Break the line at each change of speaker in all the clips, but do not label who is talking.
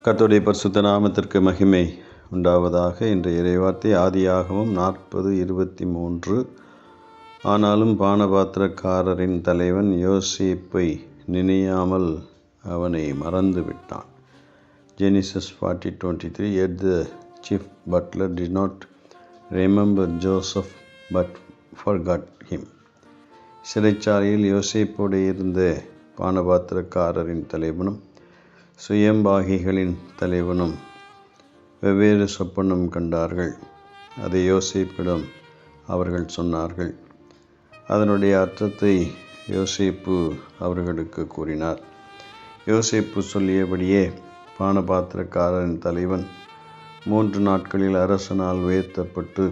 கர்த்தருடைய பரிசுத்த நாமத்திற்கு மகிமை உண்டாவதாக. இன்றைய இறைவார்த்தை ஆதியாகமம் 40:23. ஆனாலும் பானபாத்திரக்காரரின் தலைவன் யோசேப்பை நினையாமல் அவனை மறந்து விட்டான். Genesis 40:23. Yet the chief butler did not remember Joseph but forgot him. சிறைச்சாலையில் யோசேப்போடு இருந்த பானபாத்திரக்காரரின் தலைவனும் சுயம்பாகிகளின் தலைவனும் வெவ்வேறு சொப்பனம் கண்டார்கள். அதை யோசேப்பிடம் அவர்கள் சொன்னார்கள். அதனுடைய அர்த்தத்தை யோசேப்பு அவர்களுக்கு கூறினார். யோசேப்பு சொல்லியபடியே பானபாத்திரக்காரரின் தலைவன் 3 நாட்களில் அரசனால் உயர்த்தப்பட்டு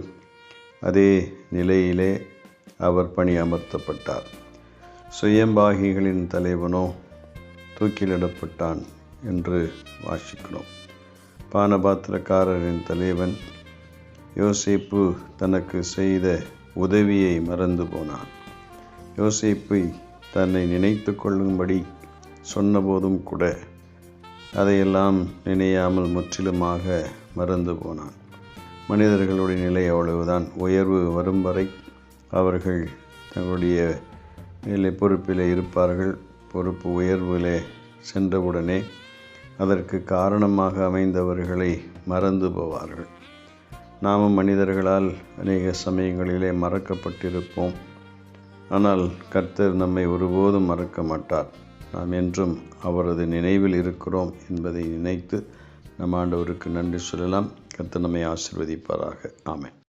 அதே நிலையிலே அவர் பணி அமர்த்தப்பட்டார். சுயம்பாகிகளின் தலைவனோ தூக்கிலிடப்பட்டான் என்று வாசிக்கிறோம். பானபாத்திரக்காரரின் தலைவன் யோசேப்பு தனக்கு செய்த உதவியை மறந்து போனான். யோசேப்பை தன்னை நினைத்து கொள்ளும்படி சொன்னபோதும் கூட அதையெல்லாம் நினையாமல் முற்றிலுமாக மறந்து போனான். மனிதர்களுடைய நிலை அவ்வளவுதான். உயர்வு வரும் வரை அவர்கள் தங்களுடைய நிலை பொறுப்பிலே இருப்பார்கள். பொறுப்பு உயர்விலே சென்றவுடனே அதற்கு காரணமாக அமைந்தவர்களை மறந்து போவார்கள். நாமும் மனிதர்களால் அநேக சமயங்களிலே மறக்கப்பட்டிருப்போம். ஆனால் கர்த்தர் நம்மை ஒருபோதும் மறக்க மாட்டார். நாம் என்றும் அவரது நினைவில் இருக்கிறோம் என்பதை நினைத்து நம் ஆண்டவருக்கு நன்றி சொல்லலாம். கர்த்தர் நம்மை ஆசீர்வதிப்பாராக. ஆமென்.